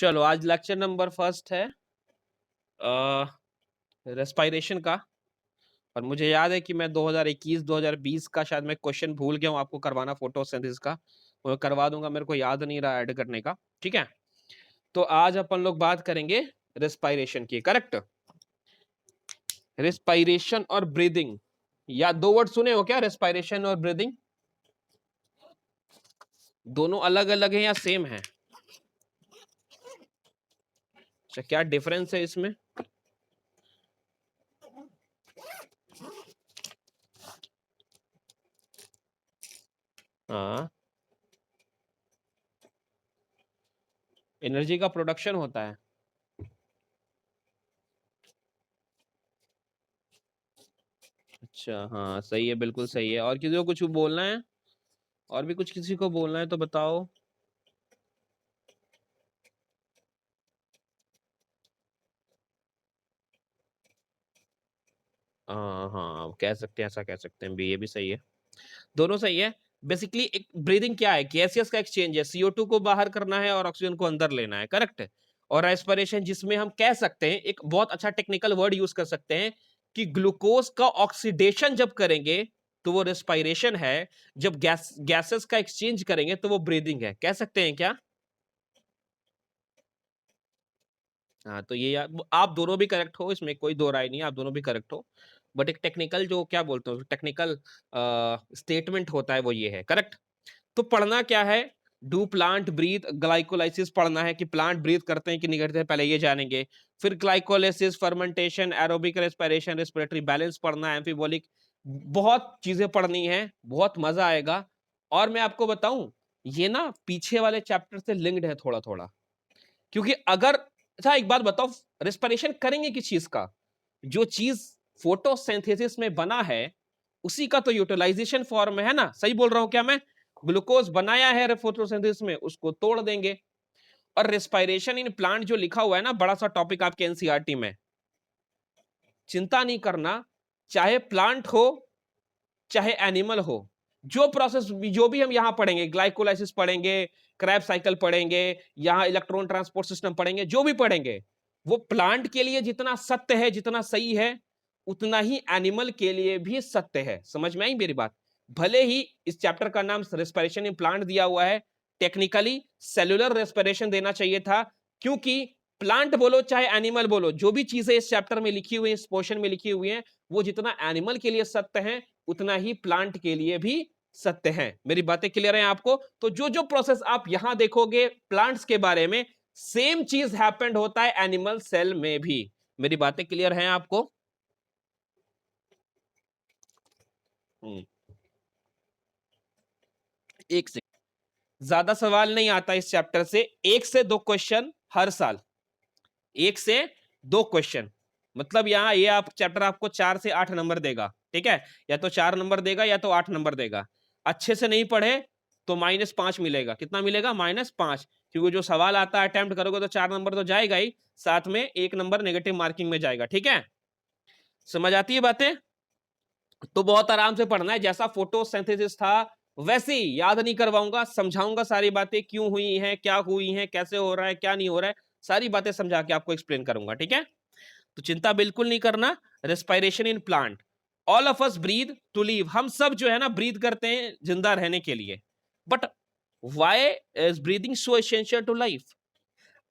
चलो आज lecture number first है रेस्पिरेशन का। और मुझे याद है कि मैं 2021-2020 का शायद मैं क्वेश्चन भूल गया हूँ आपको करवाना फोटोसिंथेसिस का। वो करवा दूंगा, मेरे को याद नहीं रहा ऐड करने का। ठीक है, तो आज अपन लोग बात करेंगे रेस्पिरेशन की। करेक्ट, रेस्पिरेशन और ब्रीदिंग, या दो वर्ड सुने हो क्या? रेस्पिरेशन और ब्रीदिंग दोनों अलग अलग है या सेम है? अच्छा, क्या डिफरेंस है इसमें? हाँ, एनर्जी का प्रोडक्शन होता है। अच्छा हाँ, सही है, बिल्कुल सही है। और किसी को कुछ बोलना है? और भी कुछ किसी को बोलना है तो बताओ। हाँ हाँ, कह सकते हैं, ऐसा कह सकते हैं भी, ये भी सही है। दोनों सही है। बेसिकली एक ब्रीदिंग क्या है? गैसियस का एक्सचेंज है, CO2 को बाहर करना है और ऑक्सीजन को अंदर लेना है। करेक्ट। और रेस्पिरेशन, जिसमें हम कह सकते हैं, एक बहुत अच्छा टेक्निकल वर्ड यूज कर सकते हैं कि ग्लूकोज का ऑक्सीडेशन जब करेंगे तो वो रेस्पिरेशन है, जब गैसेस का एक्सचेंज करेंगे तो वो ब्रीदिंग है। कह सकते हैं क्या? हाँ, तो ये आप दोनों भी करेक्ट हो, इसमें कोई दो राय नहीं है, आप दोनों भी करेक्ट हो। बट एक टेक्निकल जो क्या बोलते हो, टेक्निकल स्टेटमेंट होता है, वो ये है। करेक्ट। तो पढ़ना क्या है? डू प्लांट ब्रीथ ग्लाइकोलाइसिस पढ़ना है कि प्लांट ब्रीथ करते हैं कि नहीं करते हैं, पहले ये जानेंगे। फिर glycolysis, fermentation, aerobic respiration, respiratory balance पढ़ना है, एम्फिबोलिक, बहुत चीजें पढ़नी है, बहुत मजा आएगा। और मैं आपको बताऊं, ये ना पीछे वाले चैप्टर से लिंक्ड है थोड़ा थोड़ा, क्योंकि अगर, अच्छा एक बात बताओ, रेस्पिरेशन करेंगे किस चीज का? जो चीज फोटोसिंथेसिस में बना है उसी का तो यूटिलाइजेशन फॉर्म है ना? सही बोल रहा हूं क्या मैं? ग्लूकोज बनाया है फोटोसिंथेसिस में, उसको तोड़ देंगे। और रेस्पिरेशन इन प्लांट जो लिखा हुआ है ना, बड़ा सा टॉपिक आपके एनसीईआरटी में, चिंता नहीं करना। चाहे प्लांट हो चाहे एनिमल हो, जो प्रोसेस जो भी हम यहां पढ़ेंगे, ग्लाइकोलाइसिस पढ़ेंगे, क्रैब साइकिल पढ़ेंगे, यहां इलेक्ट्रॉन ट्रांसपोर्ट सिस्टम पढ़ेंगे, जो भी पढ़ेंगे वो प्लांट के लिए जितना सत्य है, जितना सही है, उतना ही एनिमल के लिए भी सत्य है। समझ में आई मेरी बात? भले ही इस चैप्टर का नाम रेस्पिरेशन इन प्लांट दिया हुआ है, टेक्निकली सेलुलर रेस्पिरेशन देना चाहिए था, क्योंकि प्लांट बोलो चाहे एनिमल बोलो, जो भी चीजें इस चैप्टर में लिखी हुई है, इस पोर्शन में लिखी हुई है, वो जितना एनिमल के लिए सत्य है उतना ही प्लांट के लिए भी सत्य है। मेरी बातें क्लियर है आपको? तो जो जो प्रोसेस आप यहां देखोगे प्लांट्स के बारे में, सेम चीज हैपेंड होता है एनिमल सेल में भी। मेरी बातें क्लियर हैं आपको? एक से ज्यादा सवाल नहीं आता इस चैप्टर से, 1 से 2 क्वेश्चन हर साल, 1 से 2 क्वेश्चन। मतलब यहाँ ये आप चैप्टर आपको 4 से 8 नंबर देगा, ठीक है? या तो 4 नंबर देगा या तो 8 नंबर देगा। अच्छे से नहीं पढ़े तो -5 मिलेगा। कितना मिलेगा? -5। क्योंकि जो सवाल आता है अटेम्प्ट करोगे तो 4 नंबर तो जाएगा ही, साथ में 1 नंबर नेगेटिव मार्किंग में जाएगा। ठीक है, समझ आती है बातें? तो बहुत आराम से पढ़ना है, जैसा फोटोसिंथेसिस था वैसे ही। याद नहीं करवाऊंगा, समझाऊंगा सारी बातें, क्यों हुई हैं, क्या हुई हैं, कैसे हो रहा है, क्या नहीं हो रहा है, सारी बातें समझा के आपको एक्सप्लेन करूंगा। ठीक है, तो चिंता बिल्कुल नहीं करना। Respiration in plant, all of us breathe to live, हम सब जो है ना ब्रीथ करते हैं जिंदा रहने के लिए। But why is breathing so essential to life?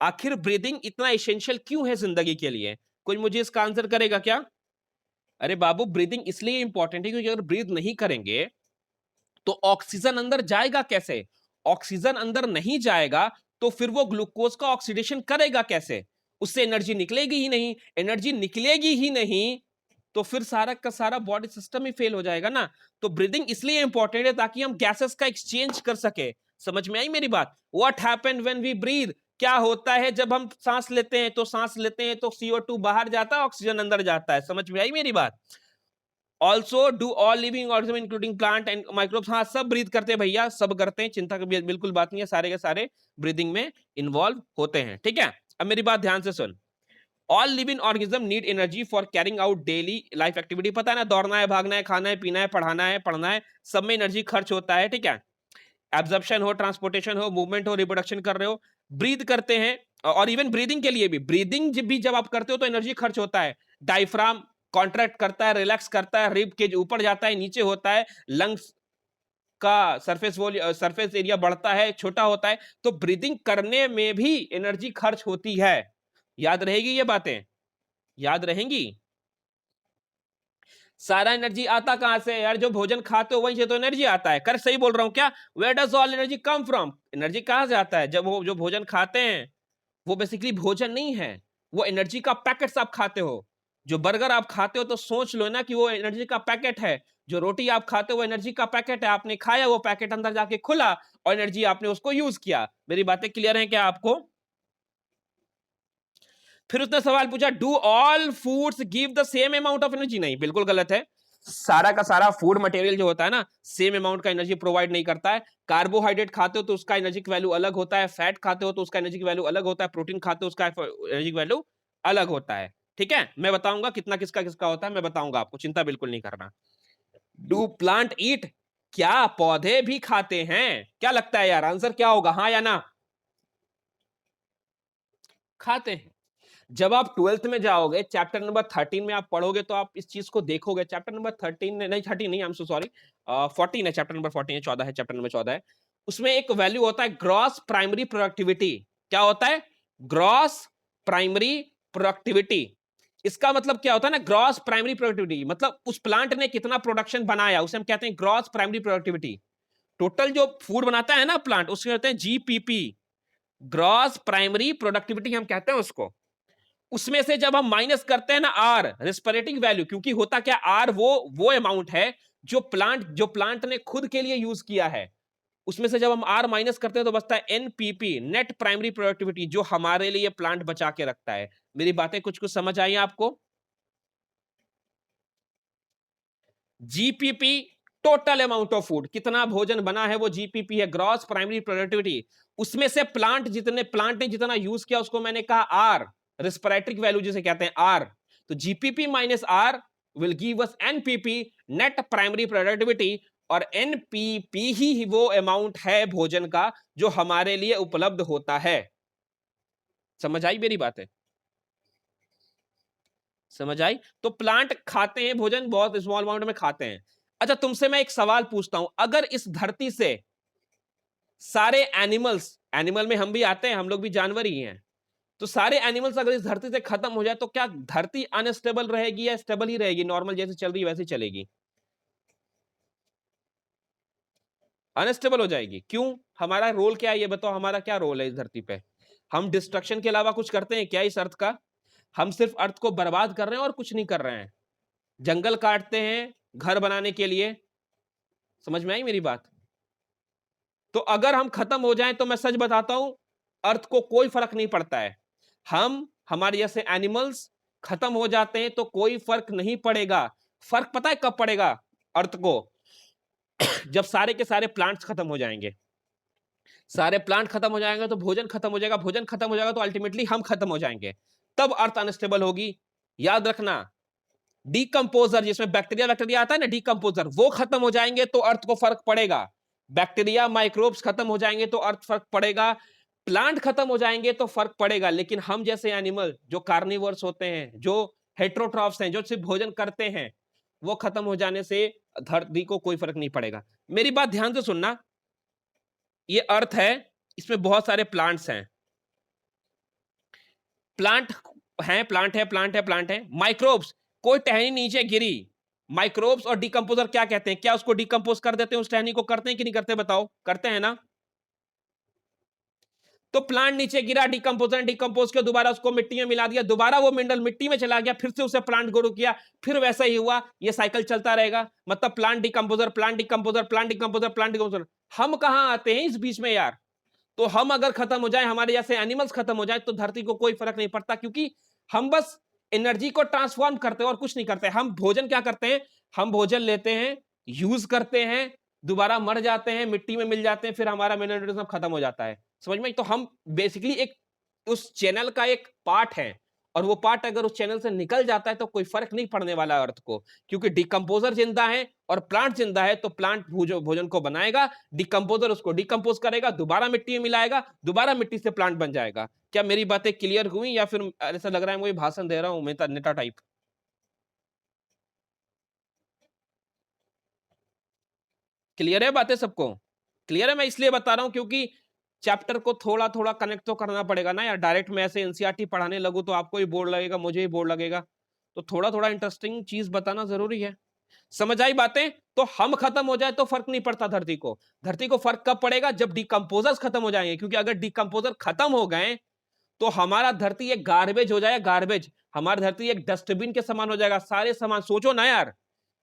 आखिर ब्रीदिंग इतना एसेंशियल क्यों है जिंदगी के लिए? कोई मुझे इसका आंसर करेगा क्या? अरे बाबू, ब्रीदिंग इसलिए इंपॉर्टेंट है क्योंकि अगर ब्रीथ नहीं करेंगे तो ऑक्सीजन अंदर जाएगा कैसे? ऑक्सीजन अंदर नहीं जाएगा तो फिर वो ग्लूकोज का ऑक्सीडेशन करेगा कैसे? उससे एनर्जी निकलेगी ही नहीं। एनर्जी निकलेगी ही नहीं तो फिर सारा का सारा बॉडी सिस्टम ही फेल हो जाएगा ना। तो ब्रीदिंग इसलिए इंपॉर्टेंट है ताकि हम गैसेस का एक्सचेंज कर सके। समझ में आई मेरी बात? What happen when we breathe, क्या होता है जब हम सांस लेते हैं? तो सांस लेते हैं तो CO2 बाहर जाता है, ऑक्सीजन अंदर जाता है। समझ में आई मेरी बात? Also do all living organism including plant and microbes, हाँ सब ब्रीथ करते हैं भैया, सब करते हैं, चिंता की बिल्कुल बात नहीं है, सारे के सारे ब्रीदिंग में इन्वॉल्व होते हैं। ठीक है, अब मेरी बात ध्यान से सुन। All living organism need energy for carrying out daily life activity. पता है ना, दौड़ना है, भागना है, खाना है, पीना है, पढ़ना है, सब में एनर्जी खर्च होता है। ठीक है, एब्जॉर्प्शन हो, ट्रांसपोर्टेशन हो, मूवमेंट हो, रिप्रोडक्शन कर रहे हो, ब्रीथ करते हैं और इवन ब्रीदिंग के लिए भी, ब्रीदिंग भी जब आप करते हो तो एनर्जी खर्च होता है। डायफ्राम कॉन्ट्रैक्ट करता है, रिलैक्स करता है, रिब केज ऊपर जाता है, नीचे होता है, लंग्स का सरफेस एरिया बढ़ता है, छोटा होता है, तो ब्रीदिंग करने में भी एनर्जी खर्च होती है। याद रहेगी ये बातें? याद रहेंगी? सारा एनर्जी आता कहां से यार? जो भोजन खाते हो वहीं से तो एनर्जी आता है। कर सही बोल रहा हूं क्या? Where does all energy come from? Energy कहां से आता है? जब वो जो भोजन खाते हैं वो बेसिकली भोजन नहीं है, वो एनर्जी का पैकेट्स आप खाते हो। जो बर्गर आप खाते हो तो सोच लो ना कि वो एनर्जी का पैकेट है। जो रोटी आप खाते हो वो एनर्जी का पैकेट है, आपने खाया, वो पैकेट अंदर जाके खुला और एनर्जी आपने उसको यूज किया। मेरी बातें क्लियर हैं क्या आपको? फिर उसने सवाल पूछा, do all foods give the same amount of energy? नहीं, बिल्कुल गलत है। सारा का सारा फूड मटेरियल जो होता है ना, सेम अमाउंट का एनर्जी प्रोवाइड नहीं करता है। कार्बोहाइड्रेट खाते हो तो उसका एनर्जी वैल्यू अलग होता है, फैट खाते हो तो उसका एनर्जी वैल्यू अलग होता है, प्रोटीन खाते हो उसका एनर्जी वैल्यू अलग होता है। ठीक है, मैं बताऊंगा कितना किसका किसका होता है, मैं बताऊंगा आपको, चिंता बिल्कुल नहीं करना। डू प्लांट ईट? क्या पौधे भी खाते हैं? क्या लगता है यार, आंसर क्या होगा, हाँ या ना? खाते हैं। जब आप 12th में जाओगे, चैप्टर नंबर 13 में आप पढ़ोगे तो आप इस चीज को देखोगे। चैप्टर नंबर 13 नहीं, 13 नहीं, आई एम सो सॉरी, 14 है, चैप्टर नंबर 14 है, 14 है, चैप्टर नंबर 14 है। उसमें एक वैल्यू होता है ग्रॉस प्राइमरी प्रोडक्टिविटी। क्या होता है? Gross primary productivity. इसका मतलब क्या होता है ना, ग्रॉस प्राइमरी प्रोडक्टिविटी मतलब उस प्लांट ने कितना प्रोडक्शन बनाया, उसे हम कहते हैं ग्रॉस प्राइमरी प्रोडक्टिविटी। टोटल जो फूड बनाता है ना प्लांट, उसको कहते हैं जीपीपी, ग्रॉस प्राइमरी प्रोडक्टिविटी हम कहते हैं उसको। उसमें से जब हम माइनस करते हैं ना आर, रेस्पिरेटिंग वैल्यू, क्योंकि होता क्या, आर वो अमाउंट है जो प्लांट ने खुद के लिए यूज किया है, उसमें से जब हम आर माइनस करते हैं तो बचता है एनपीपी, नेट प्राइमरी प्रोडक्टिविटी, जो हमारे लिए प्लांट बचा के रखता है। मेरी बातें कुछ कुछ समझ आई आपको? GPP total amount of food, कितना भोजन बना है वो जीपीपी है, ग्रॉस प्राइमरी प्रोडक्टिविटी। उसमें से प्लांट ने जितना यूज किया उसको मैंने कहा आर, रेस्पिरेटरी वैल्यू जिसे कहते हैं आर। तो GPP minus R will give us NPP, net primary productivity. और एनपीपी ही वो अमाउंट है भोजन का जो हमारे लिए उपलब्ध होता है। समझ आई मेरी बात है? समझ आई? तो प्लांट खाते हैं भोजन, बहुत स्मॉल अमाउंट में खाते हैं। अच्छा, तुमसे मैं एक सवाल पूछता हूं, अगर इस धरती से सारे एनिमल्स, एनिमल में हम भी आते हैं, हम लोग भी जानवर ही हैं, तो सारे एनिमल्स अगर इस धरती से खत्म हो जाए तो क्या धरती अनस्टेबल रहेगी या स्टेबल ही रहेगी? नॉर्मल जैसे चल रही है वैसे चलेगी? अनस्टेबल हो जाएगी। क्यों? हमारा रोल क्या है ये बताओ, हमारा क्या रोल है इस धरती पे? हम डिस्ट्रक्शन के अलावा कुछ करते हैं क्या इस अर्थ का? हम सिर्फ अर्थ को बर्बाद कर रहे हैं और कुछ नहीं कर रहे हैं। जंगल काटते हैं घर बनाने के लिए। समझ में आई मेरी बात? तो अगर हम खत्म हो जाएं तो मैं सच बताता हूं, अर्थ को कोई फर्क नहीं पड़ता है। हम हमारे जैसे एनिमल्स खत्म हो जाते हैं तो कोई फर्क नहीं पड़ेगा। फर्क पता है कब पड़ेगा अर्थ को? जब सारे के सारे प्लांट्स खत्म हो जाएंगे। सारे प्लांट खत्म हो जाएंगे तो भोजन खत्म हो जाएगा, भोजन खत्म हो जाएगा तो अल्टीमेटली हम खत्म हो जाएंगे, तब अर्थ अनस्टेबल होगी। याद रखना, डीकंपोजर जिसमें बैक्टीरिया बैक्टीरिया आता है ना, डीकंपोजर, वो खत्म हो जाएंगे तो अर्थ को फर्क पड़ेगा। बैक्टीरिया माइक्रोब्स खत्म हो जाएंगे तो अर्थ फर्क पड़ेगा। प्लांट खत्म हो जाएंगे तो फर्क पड़ेगा। लेकिन हम जैसे एनिमल जो कार्निवर्स होते हैं, जो हेट्रोट्रॉफ्स हैं, जो सिर्फ भोजन करते हैं, वो खत्म हो जाने से धरती को कोई फर्क नहीं पड़ेगा। मेरी बात ध्यान से सुनना, ये अर्थ है, इसमें बहुत सारे प्लांट्स हैं, प्लांट प्लांट है, माइक्रोब्स, कोई टहनी नीचे गिरी, माइक्रोब्स और डिकम्पोजर क्या कहते हैं, क्या उसको डिकम्पोज कर देते हैं, उस टहनी को करते हैं कि नहीं करते? बताओ, करते हैं ना? तो प्लांट नीचे गिरा, डिकम्पोजर डिकम्पोज किया, दोबारा उसको मिट्टी में मिला दिया, दोबारा वो मिनरल मिट्टी में चला गया, फिर से उसे प्लांट ग्रो किया, फिर वैसा ही हुआ। ये साइकिल चलता रहेगा। मतलब plant decomposer, plant decomposer, plant decomposer, plant decomposer. हम कहां आते हैं इस बीच में यार? तो हम अगर खत्म हो जाए, हमारे जैसे एनिमल्स खत्म हो जाए, तो धरती को कोई फर्क नहीं पड़ता, क्योंकि हम बस एनर्जी को ट्रांसफॉर्म करते हैं और कुछ नहीं करते। हम भोजन क्या करते हैं? हम भोजन लेते हैं, यूज करते हैं, दोबारा मर जाते हैं, मिट्टी में मिल जाते हैं, फिर हमारा मिनरलिज्म खत्म हो जाता है। समझ में? तो हम बेसिकली एक उस चैनल का एक पार्ट है, और वो पार्ट अगर उस चैनल से निकल जाता है तो कोई फर्क नहीं पड़ने वाला अर्थ को, क्योंकि डिकम्पोजर जिंदा है और प्लांट जिंदा है, तो प्लांट भोजन को बनाएगा, डिकम्पोजर उसको डिकम्पोज करेगा, दोबारा मिट्टी में मिलाएगा, दोबारा मिट्टी से प्लांट बन जाएगा। क्या मेरी बातें क्लियर हुई या फिर ऐसा लग रहा है मुझे भाषण दे रहा हूं मैं नेता टाइप? क्लियर है बातें सबको? क्लियर है? मैं इसलिए बता रहा हूं क्योंकि चैप्टर को थोड़ा थोड़ा कनेक्ट तो करना पड़ेगा ना यार। डायरेक्ट मैं ऐसे एनसीईआरटी पढ़ाने लगूं तो आपको ही बोर लगेगा, मुझे ही बोर लगेगा, तो थोड़ा थोड़ा इंटरेस्टिंग चीज बताना जरूरी है। समझ आई बातें? तो हम खत्म हो जाए तो फर्क नहीं पड़ता धरती को। धरती को फर्क कब पड़ेगा? जब डिकम्पोजर्स खत्म हो जाएंगे, क्योंकि अगर डिकम्पोजर खत्म हो गए तो हमारा धरती एक गार्बेज हो जाएगा, गार्बेज। हमारी धरती एक डस्टबिन के समान हो जाएगा। सारे सामान सोचो ना यार,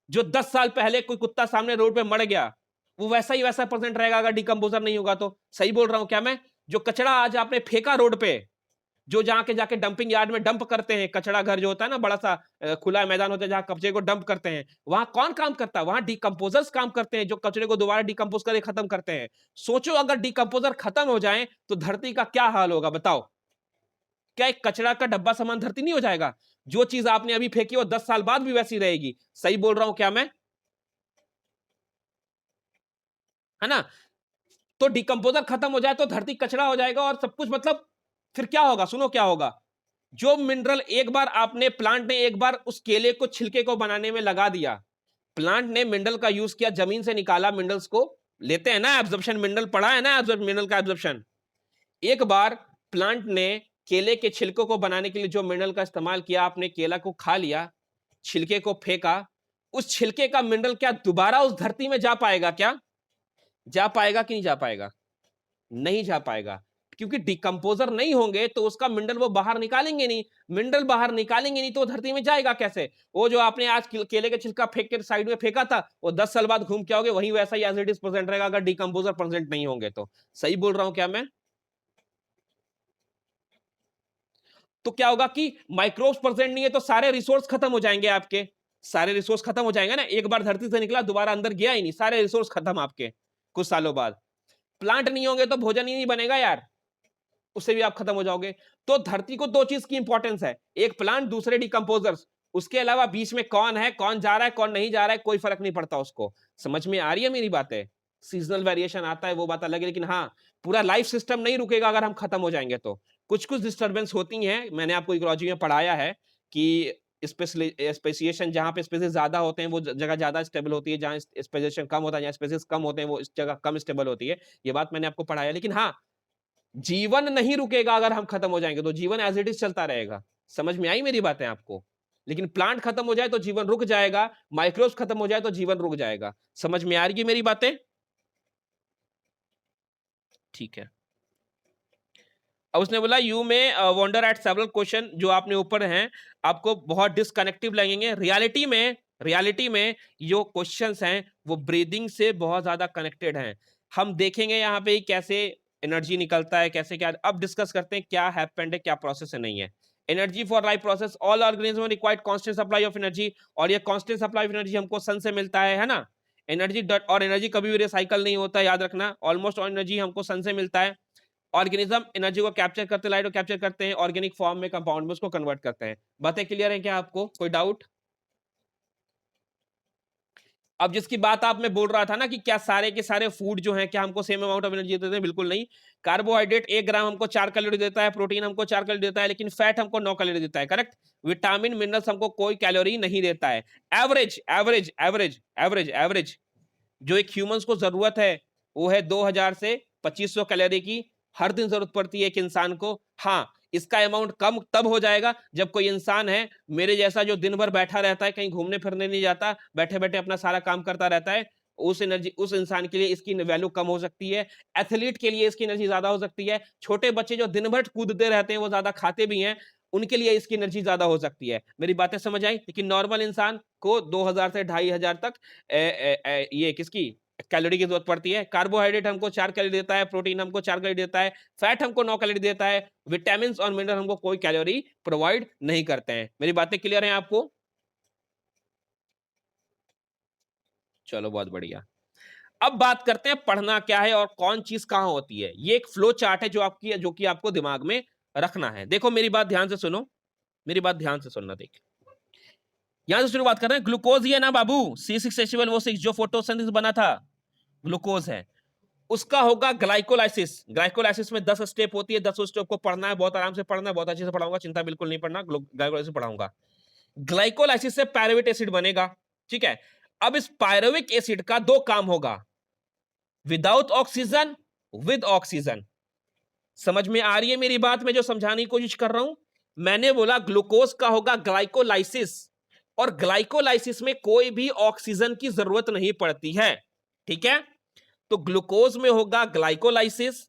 जो 10 साल पहले कोई कुत्ता सामने रोड पे मर गया, वो वैसा ही वैसा प्रेजेंट रहेगा अगर डिकम्पोजर नहीं होगा तो। सही बोल रहा हूं क्या मैं? जो कचरा आज आपने फेंका रोड पे, जो जहां के जाके डंपिंग यार्ड में डंप करते हैं, कचरा घर जो होता है ना, बड़ा सा खुला मैदान होता है जहां कचरे को डंप करते हैं, वहां कौन काम करता है? वहां डिकम्पोजर्स काम करते हैं, जो कचरे को दोबारा डिकम्पोज करके खत्म करते हैं। सोचो अगर डिकम्पोजर खत्म हो जाए तो धरती का क्या हाल होगा बताओ? क्या एक कचरा का डब्बा समान धरती नहीं हो जाएगा? जो चीज आपने अभी फेंकी वो 10 साल बाद भी वैसी रहेगी। सही बोल रहा हूं क्या मैं? है ना? तो डिकम्पोजर खत्म हो जाए तो धरती कचरा हो जाएगा और सब कुछ, मतलब फिर क्या होगा? सुनो क्या होगा। जो मिनरल एक बार आपने, प्लांट ने एक बार उस केले को छिलके को बनाने में लगा दिया, प्लांट ने मिनरल का यूज किया, जमीन से निकाला मिनरल्स को, लेते हैं ना एब्जॉर्प्शन, मिनरल पढ़ा है ना मिनरल का एब्जॉर्प्शन। एक बार प्लांट ने केले के छिलकों को बनाने के लिए जो मिनरल का इस्तेमाल किया, आपने केला को खा लिया, छिलके को फेंका, उस छिलके का मिनरल क्या दोबारा उस धरती में जा पाएगा? क्या जा पाएगा कि नहीं जा पाएगा? नहीं जा पाएगा, क्योंकि डिकम्पोजर नहीं होंगे तो उसका मिनरल वो बाहर निकालेंगे नहीं। मिनरल बाहर निकालेंगे नहीं तो धरती में जाएगा कैसे? वो जो आपने आज केले का छिलका फेंक के साइड में फेंका था, वो 10 साल बाद घूम के आओगे वहीं वैसा ही एज इट इज प्रेजेंट रहेगा, अगर डिकम्पोजर प्रेजेंट नहीं होंगे तो। सही बोल रहा हूं क्या मैं? तो क्या होगा कि माइक्रोब्स प्रेजेंट नहीं है तो सारे रिसोर्स खत्म हो जाएंगे आपके। सारे रिसोर्स खत्म हो जाएंगे ना, एक बार धरती से निकला दोबारा अंदर गया ही नहीं, सारे रिसोर्स खत्म आपके कुछ सालों बाद। प्लांट नहीं होंगे तो भोजन ही नहीं बनेगा यार, उससे भी आप खत्म हो जाओगे। तो धरती को दो चीज की इंपॉर्टेंस है, एक प्लांट, दूसरे डिकम्पोजर्स। उसके अलावा बीच में कौन है, कौन जा रहा है, कौन नहीं जा रहा है, कोई फर्क नहीं पड़ता उसको। समझ में आ रही है मेरी बातें? सीजनल वेरिएशन आता है वो बात अलग है, लेकिन हाँ, पूरा लाइफ सिस्टम नहीं रुकेगा अगर हम खत्म हो जाएंगे तो। कुछ कुछ डिस्टर्बेंस होती हैं, मैंने आपको इकोलॉजी में पढ़ाया है कि स्पेसिएशन, जहां पे स्पेसिस ज्यादा होते हैं वो जगह ज्यादा स्टेबल होती है, जहां स्पेसिएशन कम होता है, जहां स्पेसिस कम होते हैं वो इस जगह कम स्टेबल होती है। ये बात मैंने आपको पढ़ाया, लेकिन हाँ, जीवन नहीं रुकेगा अगर हम खत्म हो जाएंगे तो, जीवन एज इट इज चलता रहेगा। समझ में आई मेरी बातें आपको? लेकिन प्लांट खत्म हो जाए तो जीवन रुक जाएगा, माइक्रोब्स खत्म हो जाए तो जीवन रुक जाएगा। समझ में आ रही है मेरी बातें? ठीक है। अब उसने बोला यू में वंडर एट सेवरल क्वेश्चन जो आपने ऊपर हैं, आपको बहुत डिसकनेक्टिव लगेंगे। रियलिटी में जो क्वेश्चंस हैं वो ब्रीदिंग से बहुत ज्यादा कनेक्टेड हैं। हम देखेंगे यहाँ पे कैसे एनर्जी निकलता है, कैसे क्या, अब डिस्कस करते हैं क्या हैपेंड है, क्या प्रोसेस है, नहीं है। Energy for life process, all organism required constant supply of energy, और ये कांस्टेंट सप्लाई ऑफ एनर्जी हमको सन से मिलता है ना। एनर्जी और एनर्जी कभी भी रिसाइकल नहीं होता है, याद रखना। ऑलमोस्ट ऑल एनर्जी हमको सन से मिलता है। ऑर्गेनिज्म एनर्जी को कैप्चर करते, लाइट को कैप्चर करते हैं, ऑर्गेनिक फॉर्म में, कंपाउंड में उसको कन्वर्ट करते हैं। बातें क्लियर है क्या आपको? कोई डाउट? अब जिसकी बात आप में बोल रहा था ना कि क्या सारे के सारे फूड जो हैं क्या हमको सेम अमाउंट ऑफ एनर्जी देते हैं? बिल्कुल नहीं। कार्बोहाइड्रेट 1 ग्राम हमको 4 कैलोरी देता है, प्रोटीन हमको 4 कैलोरी देता है, लेकिन फैट हमको 9 कैलोरी देता है, करेक्ट। विटामिन मिनरल्स हमको कोई कैलोरी नहीं देता है। Average average average average average जो एक ह्यूमंस को जरूरत है वो है 2000 से 2500 कैलोरी की हर दिन जरूरत पड़ती है एक इंसान को। हाँ, इसका अमाउंट कम तब हो जाएगा जब कोई इंसान है मेरे जैसा जो दिन भर बैठा रहता है, कहीं घूमने फिरने नहीं जाता, बैठे बैठे अपना सारा काम करता रहता है। उस इंसान के लिए इसकी वैल्यू कम हो सकती है। एथलीट के लिए इसकी एनर्जी ज्यादा हो सकती है। छोटे बच्चे जो दिन भर कूदते रहते हैं, वो ज्यादा खाते भी हैं, उनके लिए इसकी एनर्जी ज्यादा हो सकती है। मेरी बातें समझ आई? लेकिन नॉर्मल इंसान को 2000 से 2500 तक ये किसकी कैलोरी की जरूरत पड़ती है। कार्बोहाइड्रेट हमको 4 कैलोरी देता है, प्रोटीन हमको 4 कैलोरी देता है, फैट हमको 9 कैलोरी देता है, विटामिन और मिनरल हमको कोई कैलोरी प्रोवाइड नहीं करते हैं। मेरी बातें क्लियर हैं आपको? चलो बहुत बढ़िया। अब बात करते हैं पढ़ना क्या है और कौन चीज कहां होती है। ये एक फ्लो चार्ट है जो कि आपको दिमाग में रखना है। देखो मेरी बात ध्यान से सुनो। मेरी बात ध्यान से सुनना, देख यहां से शुरुआत कर रहे हैं। ग्लूकोज ही है ना बाबू, C6H12O6 जो फोटोसिंथेसिस बना था, ग्लूकोज है। उसका होगा ग्लाइकोलाइसिस। ग्लाइकोलाइसिस में 10 स्टेप होती है, 10 स्टेप को पढ़ना है, बहुत आराम से पढ़ना है, बहुत अच्छे से पढ़ाऊंगा, चिंता बिल्कुल नहीं पड़ना, ग्लाइकोलाइसिस पढ़ाऊंगा। ग्लाइकोलाइसिस से पायरुवेट एसिड बनेगा, ठीक है। अब इस पायरुविक एसिड का दो काम होगा, विदाउट ऑक्सीजन, विद ऑक्सीजन। समझ में आ रही है मेरी बात? मैं जो समझाने की कोशिश कर रहा हूं, मैंने बोला ग्लूकोज का होगा ग्लाइकोलाइसिस, और ग्लाइकोलाइसिस में कोई भी ऑक्सीजन की जरूरत नहीं पड़ती है, ठीक है। तो ग्लूकोज में होगा ग्लाइकोलाइसिस।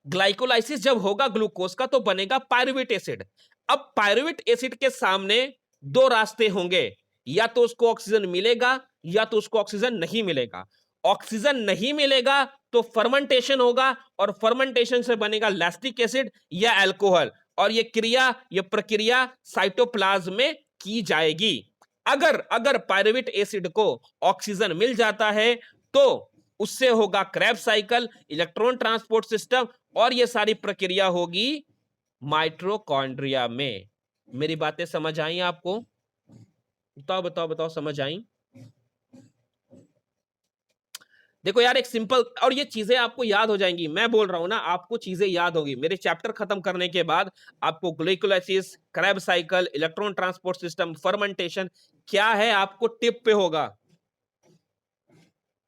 ग्लाइकोलाइसिस जब होगा ग्लूकोज का तो बनेगा पायरुवेट एसिड। अब पायरुवेट एसिड के सामने दो रास्ते होंगे, या तो उसको ऑक्सीजन मिलेगा या तो उसको ऑक्सीजन नहीं मिलेगा। ऑक्सीजन नहीं मिलेगा तो फर्मेंटेशन होगा, और फर्मेंटेशन से बनेगा लैक्टिक एसिड या अल्कोहल, और ये प्रक्रिया साइटोप्लाज्म में की जाएगी। अगर पायरुवेट एसिड को ऑक्सीजन मिल जाता है तो उससे होगा Krebs cycle, electron transport system, और ये सारी प्रक्रिया होगी माइटोकॉन्ड्रिया में। मेरी बातें समझ आई आपको? बताओ बताओ बताओ, समझ आई? देखो यार, एक सिंपल, और ये चीजें आपको याद हो जाएंगी, मैं बोल रहा हूं ना, आपको चीजें याद होगी। मेरे चैप्टर खत्म करने के बाद आपको glycolysis, Krebs cycle, electron transport system, fermentation क्या है आपको टिप पे होगा।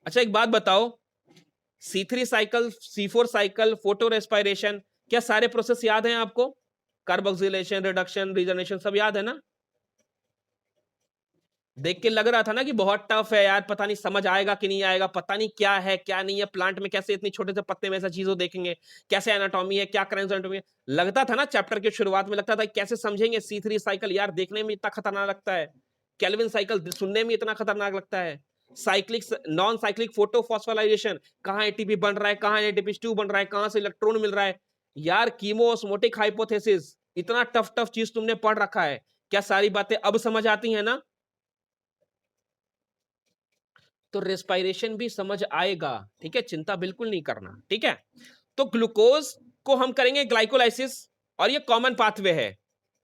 अच्छा एक बात बताओ, C3 cycle, C4 cycle, photo respiration, क्या सारे प्रोसेस याद हैं आपको? कार्बोक्सिलेशन, रिडक्शन, रीजनरेशन, सब याद है ना? देख के लग रहा था ना कि बहुत टफ है यार, पता नहीं समझ आएगा कि नहीं आएगा, पता नहीं क्या है क्या नहीं है, प्लांट में कैसे इतनी छोटे से पत्ते में ऐसा चीजों देखेंगे, कैसे एनाटॉमी है, क्या करेंस एनाटॉमी है। लगता था ना चैप्टर के शुरुआत में, लगता था कैसे समझेंगे C3 साइकिल, यार देखने में इतना खतरनाक लगता है, केल्विन साइकिल सुनने में इतना खतरनाक लगता है, cyclic non cyclic photo phosphorylation, कहाँ एटीपी बन रहा है, कहाँ एटीपी2 बन रहा है, कहाँ से इलेक्ट्रॉन मिल रहा है। यार कीमोओस्मोटिक हाइपोथेसिस, इतना टफ टफ चीज तुमने पढ़ रखा है, क्या सारी बातें अब समझ आती है ना? तो रेस्पिरेशन भी समझ आएगा, ठीक है, चिंता बिल्कुल नहीं करना, ठीक है। तो ग्लूकोज को हम करेंगे ग्लाइकोलाइसिस, और ये कॉमन पाथवे है,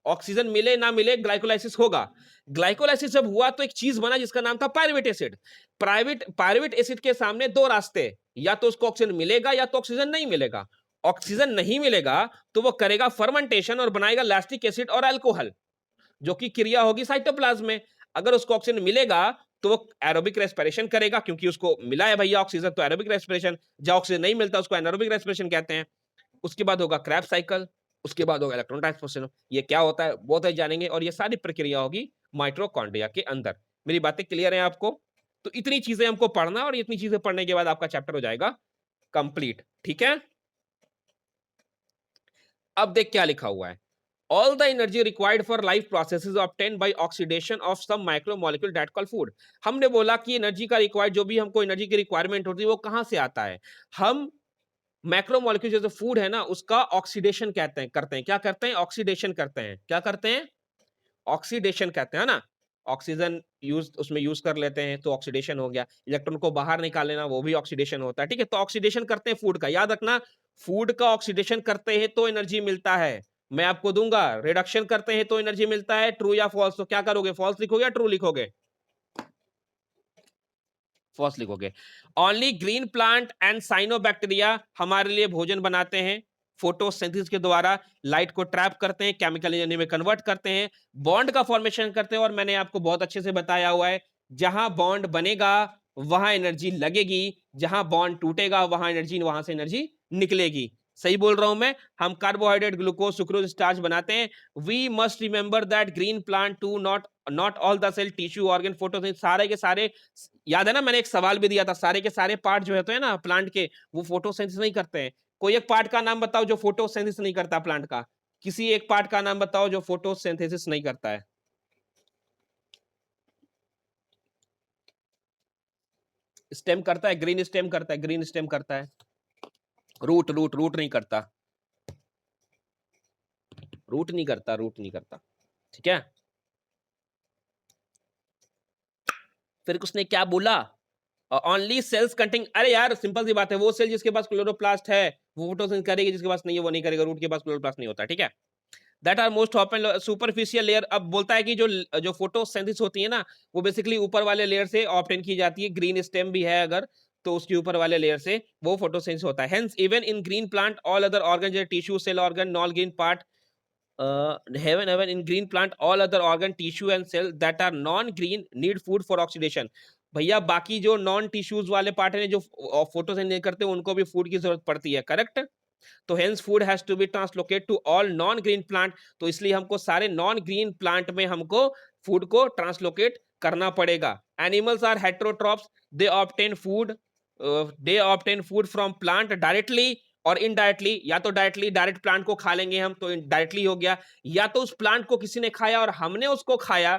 ऑक्सीजन मिले ना मिले ग्लाइकोलाइसिस होगा। ग्लाइकोलाइसिस जब हुआ तो एक चीज बना जिसका नाम था पायरुवेट एसिड। पायरुवेट एसिड के सामने दो रास्ते, या तो उसको ऑक्सीजन मिलेगा या तो ऑक्सीजन नहीं मिलेगा। ऑक्सीजन नहीं मिलेगा तो वो करेगा फर्मेंटेशन और बनाएगा लैक्टिक एसिड और अल्कोहल, जो कि क्रिया होगी साइटोप्लाज्म में। अगर उसको ऑक्सीजन मिलेगा तो वो एरोबिक रेस्पिरेशन करेगा, क्योंकि उसको मिला है भैया ऑक्सीजन, तो एरोबिक रेस्पिरेशन। जब ऑक्सीजन नहीं मिलता उसको एनारोबिक रेस्पिरेशन कहते हैं। उसके बाद होगा क्रेब्स साइकिल, उसके बाद होगा इलेक्ट्रॉन ट्रांसपोर्ट। ये क्या होता है बहुत है जानेंगे, और ये सारी प्रक्रिया होगी माइटोकॉन्ड्रिया के अंदर। मेरी बातें क्लियर है आपको? तो इतनी चीजें हमको पढ़ना, और इतनी चीजें पढ़ने के बाद आपका चैप्टर हो जाएगा कंप्लीट, ठीक है। अब देख क्या लिखा हुआ है, all the energy required for life processes obtained by oxidation of some macromolecule that called food। हमने बोला कि एनर्जी का रिक्वायर्ड, जो भी हमको एनर्जी की रिक्वायरमेंट होती है वो कहां से आता है, हम मैक्रोमोलिक्यूल जैसे फूड है ना उसका ऑक्सीडेशन कहते हैं, करते हैं, क्या करते हैं, ऑक्सीडेशन करते हैं, क्या करते हैं, ऑक्सीडेशन कहते हैं ना। ऑक्सीजन यूज उसमें यूज कर लेते हैं तो ऑक्सीडेशन हो गया, इलेक्ट्रॉन को बाहर निकाल लेना वो भी ऑक्सीडेशन होता है, ठीक है। तो ऑक्सीडेशन करते हैं फूड का, याद रखना, फूड का ऑक्सीडेशन करते हैं तो एनर्जी मिलता है। मैं आपको दूंगा, रिडक्शन करते हैं तो एनर्जी मिलता है, ट्रू या फॉल्स, तो क्या करोगे, फॉल्स लिखोगे या ट्रू लिखोगे? फॉल्स लिखोगे। Only green plant and cyanobacteria हमारे लिए भोजन बनाते हैं, फोटोसिंथेसिस के द्वारा लाइट को ट्रैप करते हैं, केमिकल एनर्जी में कन्वर्ट करते हैं, बॉन्ड का फॉर्मेशन करते हैं। और मैंने आपको बहुत अच्छे से बताया हुआ है, जहां बॉन्ड बनेगा वहां एनर्जी लगेगी, जहां बॉन्ड टूटेगा वहां से एनर्जी निकलेगी। सही बोल रहा हूं मैं? हम कार्बोहाइड्रेट, ग्लूकोज, सुक्रोज, स्टार्च बनाते हैं। We must remember that green plant to not all the cell, tissue, organ, photosynthesis, सारे के सारे, याद है ना मैंने एक सवाल भी दिया था, सारे के सारे पार्ट जो होते हैं ना प्लांट के, वो फोटोसिंथेसिस नहीं करते हैं। कोई एक पार्ट का नाम बताओ जो फोटोसिंथेसिस नहीं करता प्लांट का, किसी एक पार्ट का नाम बताओ जो फोटोसिंथेसिस नहीं करता है। स्टेम करता है, ग्रीन स्टेम करता है, ग्रीन स्टेम करता है। रूट रूट रूट नहीं करता, रूट नहीं करता, रूट नहीं करता, ठीक है। फिर उसने क्या बोला, ओनली सेल्स कंटेनिंग, अरे यार सिंपल सी बात है, वो सेल जिसके पास क्लोरोप्लास्ट है वो फोटोसिंथेसिस करेगी, जिसके पास नहीं है वो नहीं करेगा, रूट के पास क्लोरोप्लास्ट नहीं होता, ठीक है। That are most often superficial layer. अब बोलता है कि जो फोटोसिंथेसिस होती है ना, वो बेसिकली ऊपर वाले लेयर से ऑब्टेन की जाती है। ग्रीन स्टेम भी है अगर, तो उसके ऊपर वाले लेयर से वो फोटोसिंथेसिस होता है। Hence even in green plant all other organ, जैसे tissue, cell organ, non green part, heaven in green plant all other organ, tissue and cell that are non green need food for oxidation। भैया बाकी जो non tissues वाले part है जो photosynthesis करते हैं, उनको भी फूड की जरूरत पड़ती है, करेक्ट। तो hence food has to be translocate to all non green plant. तो इसलिए हमको सारे नॉन ग्रीन प्लांट में हमको फूड को ट्रांसलोकेट करना पड़ेगा। Animals are heterotrophs, they obtain food from plant directly और इनडायरेक्टली। या तो डायरेक्टली डायरेक्ट प्लांट को खा लेंगे हम, तो डायरेक्टली हो गया, या तो उस प्लांट को किसी ने खाया और हमने उसको खाया,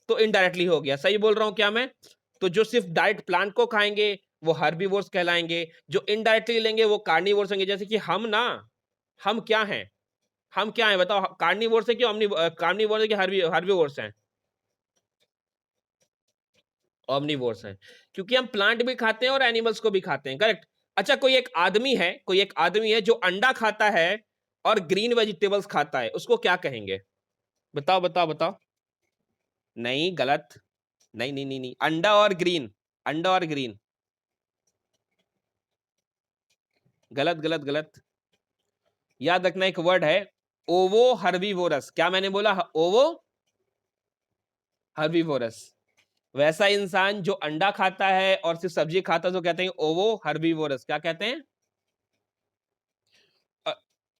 तो इनडायरेक्टली हो गया। सही बोल रहा हूं क्या मैं? तो जो सिर्फ डायरेक्ट प्लांट को खाएंगे वो हर्बीवोर्स कहलाएंगे, जो इनडायरेक्टली लेंगे वो कार्निवोर्स होंगे। जैसे कि हम ना, हम क्या हैं? हम क्या हैं बताओ? कार्निवोर्स है कि कार्निवोर्स है कि हर्बीवोर्स हैं? ऑमनीवोर्स हैं, क्योंकि हम प्लांट भी खाते हैं और एनिमल्स को भी खाते हैं, करेक्ट। अच्छा, कोई एक आदमी है जो अंडा खाता है और ग्रीन वेजिटेबल्स खाता है, उसको क्या कहेंगे? बताओ बताओ बताओ। नहीं, गलत। नहीं नहीं नहीं नहीं, अंडा और ग्रीन, अंडा और ग्रीन, गलत गलत गलत। याद रखना एक वर्ड है, ओवो हर्बीवोरस। क्या मैंने बोला? ओवो हर्बीवोरस। वैसा इंसान जो अंडा खाता है और सिर्फ सब्जी खाता है, तो कहते हैं ओवो हर्बीवोरस। क्या कहते हैं?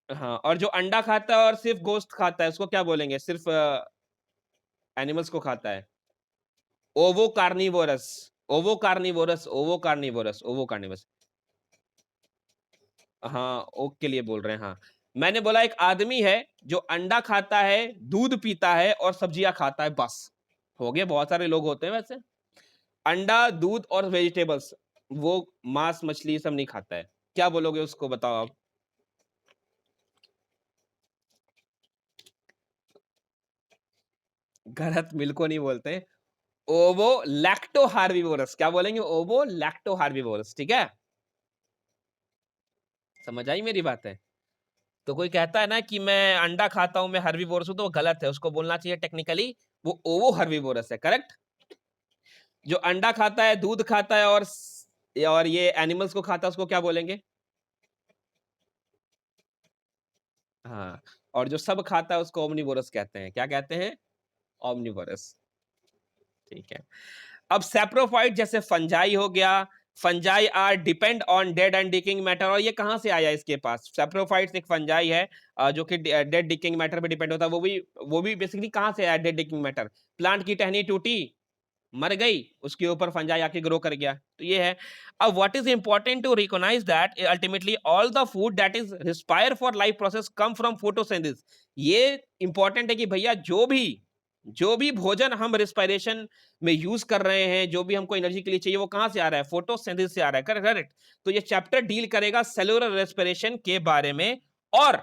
हाँ, और जो अंडा खाता है और सिर्फ गोश्त खाता है, उसको क्या बोलेंगे? सिर्फ एनिमल्स को खाता है, ओवो कार्निवोरस। ओवो carnivorous, ओवो carnivorous, ओवो carnivorous. हाँ, ओक के लिए बोल रहे हैं। हाँ, मैंने बोला एक आदमी है जो अंडा खाता है, दूध पीता है और सब्जियां खाता है, बस हो गया। बहुत सारे लोग होते हैं वैसे, अंडा, दूध और वेजिटेबल्स, वो मांस मछली सब नहीं खाता है। क्या बोलोगे उसको, बताओ आप? गलत, मिल्को नहीं बोलते, ओवो लैक्टो हार्बिवोरस। क्या बोलेंगे? ओवो लैक्टो हार्बिवोरस, ठीक है। समझ आई मेरी बात है? तो कोई कहता है ना कि मैं अंडा खाता हूं, मैं हर्बीवोरस हूं, तो वो गलत है। उसको बोलना चाहिए टेक्निकली वो ओवो हर्बीवोरस है, करेक्ट। जो अंडा खाता है, दूध खाता है और ये एनिमल्स को खाता है, उसको क्या बोलेंगे? हाँ, और जो सब खाता है उसको ओमनीवोरस कहते हैं। क्या कहते हैं? ओमनीवोरस, ठीक है। अब सैप्रोफाइट जैसे फंजाई हो गया, fungi are depend on dead and decaying matter. और ये कहां से आया इसके पास? सैप्रोफाइट्स एक फंजाई है जो कि डेड डिकिंग मैटर पे डिपेंड होता है। वो भी बेसिकली कहां से आया? Dead डिकिंग matter. प्लांट की टहनी टूटी, मर गई, उसके ऊपर फंजाई आके ग्रो कर गया, तो ये है। अब what is important to recognise that ultimately all the food that is respire for life process come from photosynthesis. ये इंपॉर्टेंट है कि भैया जो भी भोजन हम रिस्पायरेशन में यूज कर रहे हैं, जो भी हमको एनर्जी के लिए चाहिए, वो कहां से आ रहा है? फोटोसिंथेसिस से आ रहा है, करेक्ट। तो ये चैप्टर डील करेगा सेलुलर रेस्पिरेशन के बारे में, और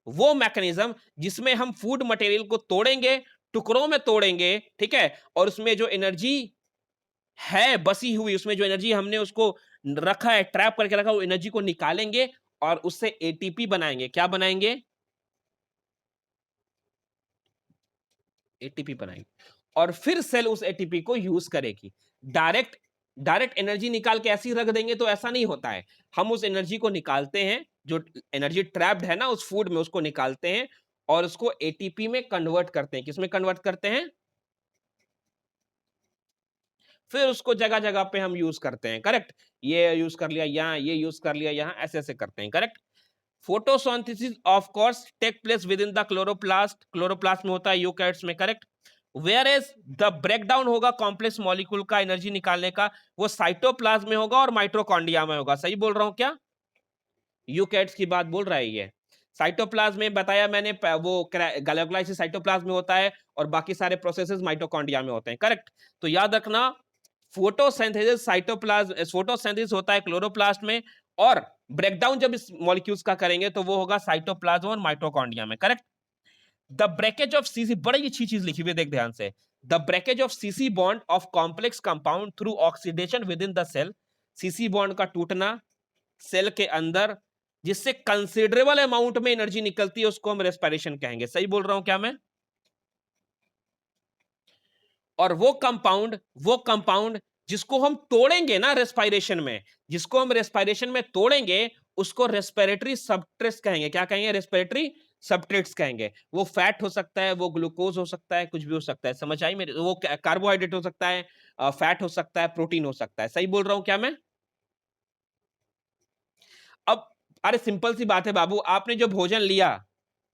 वो मैकेनिज्म जिसमें हम फूड मटेरियल को तोड़ेंगे, टुकड़ों में तोड़ेंगे, ठीक है, और उसमें जो एनर्जी है बसी हुई, उसमें जो एनर्जी हमने उसको रखा है, ट्रैप करके रखा, वो एनर्जी को निकालेंगे और उससे एटीपी बनाएंगे। क्या बनाएंगे? एटीपी बनाएंगे, और फिर सेल उस एटीपी को यूज करेगी। डायरेक्ट डायरेक्ट एनर्जी निकाल के ऐसी रख देंगे तो ऐसा नहीं होता है। हम उस एनर्जी को निकालते हैं, जो एनर्जी ट्रैप्ड है ना उस फूड में, उसको निकालते हैं और उसको एटीपी में कन्वर्ट करते हैं। किसमें कन्वर्ट करते हैं? फिर उसको जगह जगह पे हम यूज करते हैं, करेक्ट। ये यूज कर लिया यहाँ, ये यूज कर लिया यहाँ, ऐसे ऐसे करते हैं, correct. Photosynthesis of course take place within the chloroplast. Chloroplast में होता है यूकैरियोट्स में, correct. Whereas the breakdown होगा कॉम्प्लेक्स मॉलिक्यूल का एनर्जी निकालने का, वो साइटोप्लाज्म में होगा और माइटोकॉन्ड्रिया में होगा। सही बोल रहा हूं क्या? यूकैरियोट्स की बात बोल रहा है ये। साइटोप्लाज्म में बताया मैंने, वो गैलोग्लाइसिस साइटोप्लाज्म में होता है और बाकी सारे प्रोसेसेस माइटोकॉन्ड्रिया में होते हैं, करेक्ट। तो याद रखना, फोटोसिंथेसिस होता है क्लोरोप्लास्ट में, और ब्रेकडाउन जब इस मॉलिक्यूल्स का करेंगे तो वो होगा साइटोप्लाज्म और माइटोकॉन्ड्रिया में, correct. The breakage of CC, बड़ी अच्छी चीज लिखी हुई है, देख ध्यान से। The breakage of CC bond of complex compound through oxidation within the cell. CC bond का टूटना सेल के अंदर जिससे कंसिडरेबल अमाउंट में एनर्जी निकलती है उसको हम रेस्पिरेशन कहेंगे। सही बोल रहा हूं क्या मैं? और वो कंपाउंड जिसको हम तोड़ेंगे ना रेस्पिरेशन में, जिसको हम रेस्पिरेशन में तोड़ेंगे उसको रेस्पिरेटरी सबस्ट्रेट्स कहेंगे। क्या कहेंगे? रेस्पिरेटरी सबस्ट्रेट्स कहेंगे। वो फैट हो सकता है, वो ग्लूकोज हो सकता है, कुछ भी हो सकता है। समझ आई मेरे? वो कार्बोहाइड्रेट हो सकता है, फैट हो सकता है, प्रोटीन हो सकता है। सही बोल रहा हूं क्या मैं? अब अरे सिंपल सी बात है बाबू, आपने जो भोजन लिया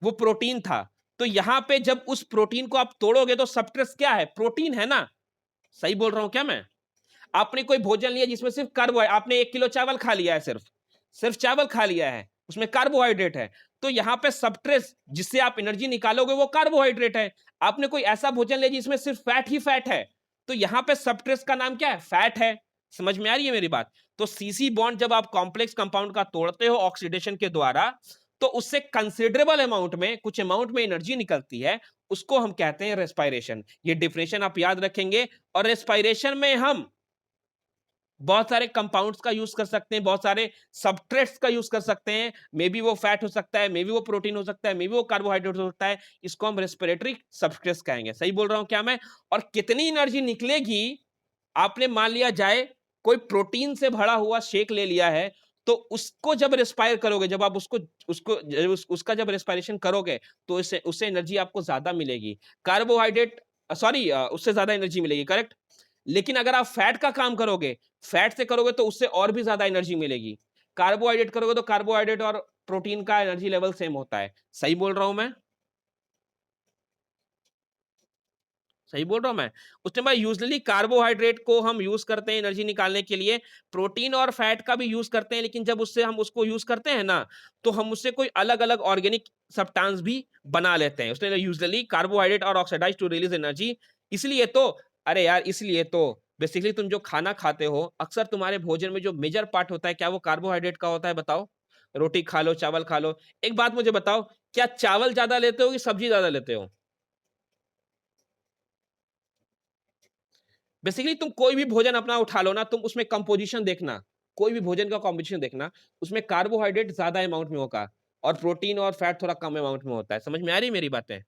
वो प्रोटीन था, तो यहां पे जब उस प्रोटीन को आप तोड़ोगे तो सबस्ट्रेट्स क्या है? प्रोटीन है ना। सही बोल रहा हूं क्या मैं? आपने कोई भोजन लिया जिसमें सिर्फ कार्बोहाइड्रेट, आपने 1 किलो चावल खा लिया है, सिर्फ सिर्फ चावल खा लिया है, उसमें कार्बोहाइड्रेट है, तो यहां पे सबस्ट्रेट्स जिससे आप एनर्जी निकालोगे वो कार्बोहाइड्रेट है। आपने कोई ऐसा भोजन लिया जिसमें सिर्फ फैट ही फैट है, तो यहां पे सबस्ट्रेट्स का नाम क्या है? फैट है। समझ में आ रही है मेरी बात? तो सीसी बॉन्ड जब आप कॉम्प्लेक्स कंपाउंड का तोड़ते हो ऑक्सीडेशन के द्वारा, तो उससे कंसिडरेबल अमाउंट में, कुछ अमाउंट में एनर्जी निकलती है, उसको हम कहते हैं रेस्पिरेशन। ये डिफिनेशन आप याद रखेंगे। और रेस्पिरेशन में हम बहुत सारे कंपाउंड्स का यूज कर सकते हैं, बहुत सारे सबस्ट्रेट्स का यूज कर सकते हैं। मे बी वो फैट हो सकता है, मे बी वो प्रोटीन हो सकता है, मे बी वो कार्बोहाइड्रेट हो सकता है। इसको हम रेस्पिरेटरी सबस्ट्रेट्स कहेंगे। सही बोल रहा हूं क्या मैं? और कितनी एनर्जी निकलेगी, आपने मान लिया जाए कोई प्रोटीन से भरा हुआ शेक ले लिया है, तो उसको जब रेस्पायर करोगे, जब आप उसको उसको उसका जब रेस्पिरेशन करोगे, तो इससे उससे एनर्जी आपको ज्यादा मिलेगी। कार्बोहाइड्रेट, सॉरी, उससे ज्यादा एनर्जी मिलेगी, करेक्ट। लेकिन अगर आप फैट का काम करोगे, फैट से करोगे तो उससे और भी ज्यादा एनर्जी मिलेगी। कार्बोहाइड्रेट करोगे तो कार्बोहाइड्रेट और प्रोटीन का एनर्जी लेवल सेम होता है। सही बोल रहा हूं मैं? सही बोल रहा हूं मैं? उसने भाई यूजुअली कार्बोहाइड्रेट को हम यूज करते हैं एनर्जी निकालने के लिए, प्रोटीन और फैट का भी यूज करते हैं, लेकिन जब उससे हम उसको यूज करते हैं ना, तो हम उससे कोई अलग अलग ऑर्गेनिक सब्सटेंस भी बना लेते हैं। उसने यूजुअली कार्बोहाइड्रेट और ऑक्सीडाइज टू रिलीज एनर्जी। इसलिए तो, अरे यार, इसलिए तो बेसिकली तुम जो खाना खाते हो, अक्सर तुम्हारे भोजन में जो मेजर पार्ट होता है, क्या वो कार्बोहाइड्रेट का होता है? बताओ। रोटी खा लो, चावल खा लो। एक बात मुझे बताओ, क्या चावल ज्यादा लेते हो कि सब्जी ज्यादा लेते हो? बेसिकली तुम कोई भी भोजन अपना उठा लो ना, तुम उसमें कंपोजिशन देखना, कोई भी भोजन का कॉम्पोजिशन देखना, उसमें कार्बोहाइड्रेट ज्यादा अमाउंट में होगा और प्रोटीन और फैट थोड़ा कम अमाउंट में होता है। समझ में आ रही है मेरी बातें?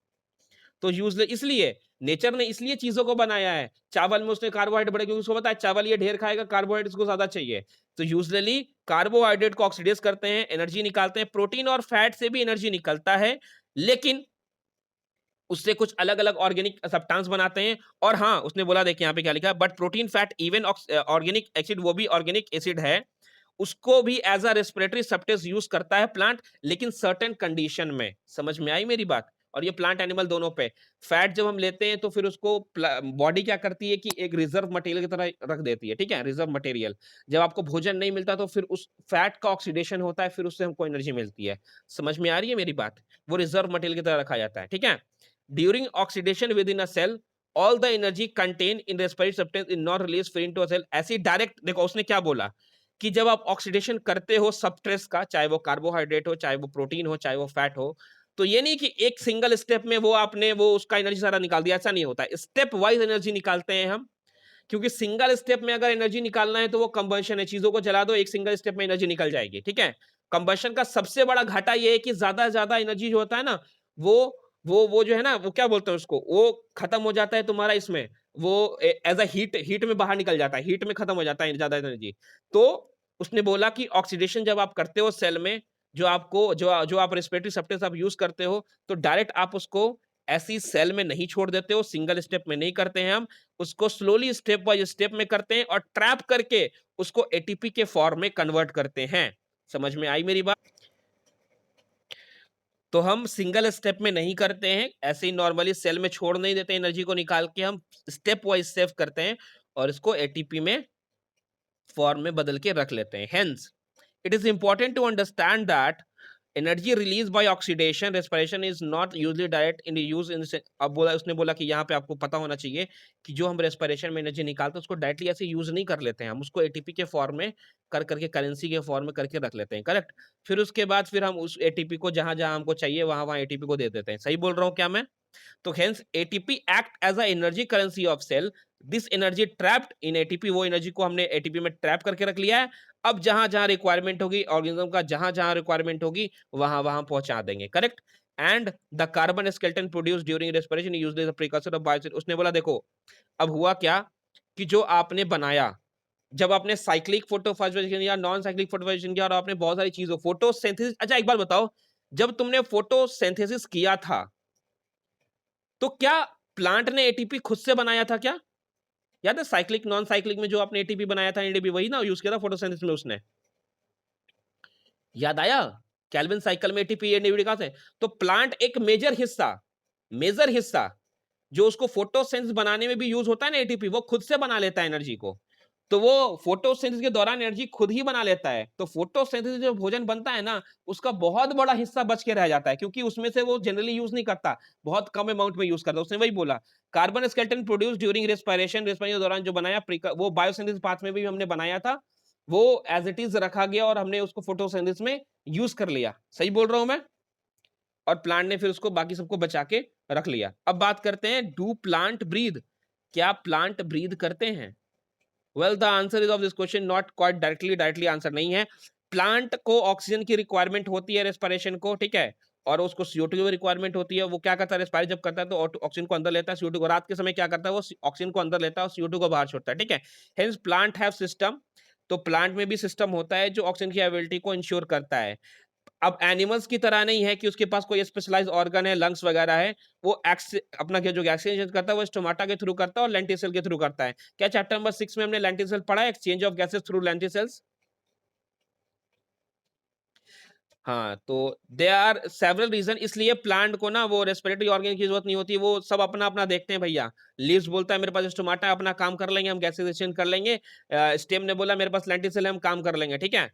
तो यूजली इसलिए नेचर ने इसलिए चीजों को बनाया है। चावल में उसने कार्बोहाइड्रेट बड़े, क्योंकि उसको पता है चावल ये ढेर खाएगा, कार्बोहाइड्रेट उसको ज्यादा चाहिए। तो यूजुअली कार्बोहाइड्रेट को ऑक्सीडाइज करते हैं, एनर्जी निकालते हैं। प्रोटीन और फैट से भी एनर्जी निकलता है, लेकिन उससे कुछ अलग-अलग ऑर्गेनिक सब्सटेंस बनाते हैं। और हाँ, उसने बोला, देखिए यहाँ पे क्या लिखा है, but protein, fat, even organic acid, वो भी ऑर्गेनिक एसिड है, उसको भी as a respiratory substance use करता है प्लांट, लेकिन सर्टेन कंडीशन में। समझ में आई मेरी बात? और ये प्लांट एनिमल दोनों पे। फैट जब हम लेते हैं तो फिर उसको बॉडी क्या करती है कि एक रिजर्व मटेरियल की तरह रख देती है, ठीक है? Reserve material. जब आपको भोजन नहीं मिलता तो फिर उस फैट का ऑक्सीडेशन होता है, फिर उससे हमको एनर्जी मिलती है। समझ में आ रही है मेरी बात? वो रिजर्व मटेरियल की तरह रखा जाता है, ठीक है? During oxidation within a cell, all the energy contained in respiratory substance is not released free into a cell। ऐसी डायरेक्ट देखो उसने क्या बोला कि जब आप ऑक्सीडेशन करते हो सबस्ट्रेस का, चाहे वो कार्बोहाइड्रेट हो, चाहे वो प्रोटीन हो, चाहे वो फैट हो, तो ये नहीं कि एक सिंगल स्टेप में वो आपने वो उसका एनर्जी सारा निकाल दिया, ऐसा नहीं होता है। स्टेप वाइज एनर्जी निकालते हैं हम, क्योंकि सिंगल स्टेप में अगर एनर्जी निकालना है तो वो कंबशन है। चीजों को जला दो, एक सिंगल स्टेप में एनर्जी निकल जाएगी, ठीक है? कंबशन का सबसे बड़ा घाटा ये है कि ज्यादा से ज्यादा एनर्जी जो होता है ना, वो वो जो है ना, वो क्या बोलते हैं उसको, वो खत्म हो जाता है तुम्हारा इसमें, वो एज अ हीट, हीट में बाहर निकल जाता है, हीट में खत्म हो जाता है ज्यादा एनर्जी। तो उसने बोला कि ऑक्सीडेशन जब आप करते हो सेल में, जो आपको जो आप रेस्पिरेटरी सब्सटेंस आप यूज करते हो, तो डायरेक्ट आप उसको ऐसी सेल में नहीं छोड़ देते हो, सिंगल स्टेप में नहीं करते हैं हम, उसको स्लोली स्टेप बाय स्टेप में करते हैं और ट्रैप करके उसको एटीपी के फॉर्म में कन्वर्ट करते हैं। समझ में आई मेरी बात? तो हम सिंगल स्टेप में नहीं करते हैं, ऐसे ही नॉर्मली सेल में छोड़ नहीं देते एनर्जी को निकाल के, हम स्टेप वाइज स्टेप करते हैं और इसको एटीपी में फॉर्म में बदल के रख लेते हैं। Hence it is important to understand that energy release by oxidation respiration is not usually direct in use in. अब बोला, उसने बोला कि यहाँ पे आपको पता होना चाहिए कि जो हम रेस्पिरेशन में एनर्जी निकालते हैं उसको डायरेक्टली ऐसे यूज नहीं कर लेते हैं, हम उसको एटीपी के फॉर्म में कर करके, करेंसी के फॉर्म में करके रख लेते हैं, करेक्ट। फिर उसके बाद फिर हम उस एटीपी को जहां जहां हमको चाहिए वहां वहां एटीपी को दे देते हैं। सही बोल रहा हूँ क्या मैं? तो hence ATP act as a energy currency of cell. This energy trapped in ATP, वो एनर्जी को हमने एटीपी में ट्रैप करके रख लिया है। अब जहां जहां रिक्वायरमेंट होगी ऑर्गेनिज्म का, जहां जहां रिक्वायरमेंट होगी वहां वहां पहुंचा देंगे, correct. And the carbon skeleton produce during respiration used as a precursor of bio. उसने बोला देखो अब हुआ क्या कि जो आपने बनाया, जब आपने साइक्लिक फोटोफॉस्फोराइलेशन या नॉन साइक्लिक फोटोफॉस्फोराइलेशन किया और आपने बहुत सारी चीजों फोटोसिंथेसिस, अच्छा एक बात बताओ, जब तुमने फोटोसिंथेसिस किया था तो क्या प्लांट ने एटीपी खुद से बनाया था क्या? याद है साइक्लिक नॉन साइक्लिक में जो आपने एटीपी बनाया था एनएडीपी, वही ना यूज किया था फोटोसिंथेसिस में उसने? याद आया? केल्विन साइकिल में एटीपी एनएडीपी कहां से? तो प्लांट एक मेजर हिस्सा जो उसको फोटोसिंथेसिस बनाने में भी यूज होता है ना एटीपी, वो खुद से बना लेता है एनर्जी को। तो वो फोटोसिंथेसिस के दौरान एनर्जी खुद ही बना लेता है। तो फोटोसिंथेसिस जो भोजन बनता है ना, उसका बहुत बड़ा हिस्सा बच के रह जाता है, क्योंकि उसमें से वो जनरली यूज नहीं करता, बहुत कम अमाउंट में यूज करता है। उसने वही बोला carbon skeleton produce during respiration के दौरान जो बनाया वो बायोसिंथेसिस पाथ में भी हमने बनाया था, वो एज इट इज रखा गया और हमने उसको फोटोसिंथेसिस में यूज कर लिया। सही बोल रहा हूं मैं? और प्लांट ने फिर उसको बाकी सबको बचा के रख लिया। अब बात करते हैं डू प्लांट ब्रीद, क्या प्लांट ब्रीद करते हैं? Well the answer is of this question not quite directly answer नहीं है। प्लांट को ऑक्सीजन की रिक्वायरमेंट होती है रेस्पिरेशन को, ठीक है, और उसको CO2 की रिक्वायरमेंट होती है। वो क्या करता है रेस्पायर जब करता है तो ऑक्सीजन को अंदर लेता है, CO2 को रात के समय क्या करता है वो ऑक्सीजन को अंदर लेता है और CO2 को बाहर छोड़ता है, ठीक है। हेंस प्लांट हैव सिस्टम, तो प्लांट में भी सिस्टम होता है जो ऑक्सीजन की अवेलेबिलिटी को इंश्योर करता है। अब एनिमल्स की तरह नहीं है कि उसके पास कोई स्पेशलाइज्ड ऑर्गन है, लंग्स वगैरह है। वो अपना जो गैसेज करता है वो स्टोमाटा के थ्रू करता है और लेंटिसेल के थ्रू करता है। क्या चैप्टर नंबर 6 में हमने लेंटिसेल पढ़ा है, exchange of gases through lenticels? हाँ, तो देयर आर सेवरल रीजन, इसलिए प्लांट को ना वो रेस्पिरेटरी ऑर्गन की जरूरत नहीं होती, वो सब अपना अपना देखते हैं भैया। लीव्स बोलता है मेरे पास स्टोमाटा अपना काम कर लेंगे, हम गैसेशन कर लेंगे। स्टेम ने बोला मेरे पास लेंटिसेल है, हम काम कर लेंगे, ठीक है।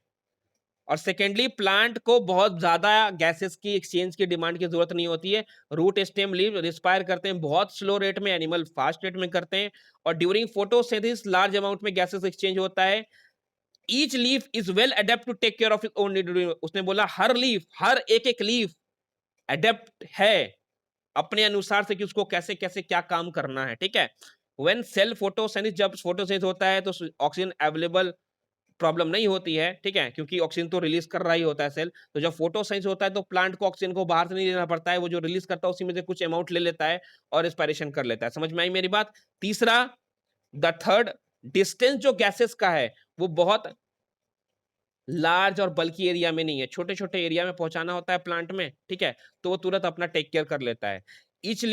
और सेकेंडली प्लांट को बहुत ज्यादा गैसेस की एक्सचेंज की डिमांड की जरूरत नहीं होती है। रूट स्टेम लीव रिस्पायर करते हैं बहुत स्लो रेट में, एनिमल फास्ट रेट में करते हैं। और ड्यूरिंग फोटोसिंथेसिस लार्ज अमाउंट में गैसेस एक्सचेंज होता है। Each leaf is well adept to take care of its own need. उसने बोला हर लीफ, हर एक एक लीफ अडेप्ट है अपने अनुसार से कि उसको कैसे कैसे क्या काम करना है, ठीक है। व्हेन सेल फोटोसिंथेसिस, जब फोटोसिंथेसिस होता है तो ऑक्सीजन अवेलेबल प्रॉब्लम नहीं होती है, ठीक है, क्योंकि ऑक्सीजन तो रिलीज कर रहा ही होता है सेल। तो जब फोटोसिंथेसिस होता है तो प्लांट को ऑक्सीजन को बाहर से नहीं लेना पड़ता है, वो जो रिलीज करता है उसी में से कुछ अमाउंट ले लेता है और रेस्पिरेशन कर लेता है। समझ में आई मेरी बात? तीसरा, द थर्ड, डिस्टेंस जो गैसेस का है वो बहुत लार्ज और बल्कि एरिया में नहीं है, छोटे छोटे एरिया में पहुंचाना होता है प्लांट में, ठीक है, तो वो तुरंत अपना टेक केयर कर लेता है। Each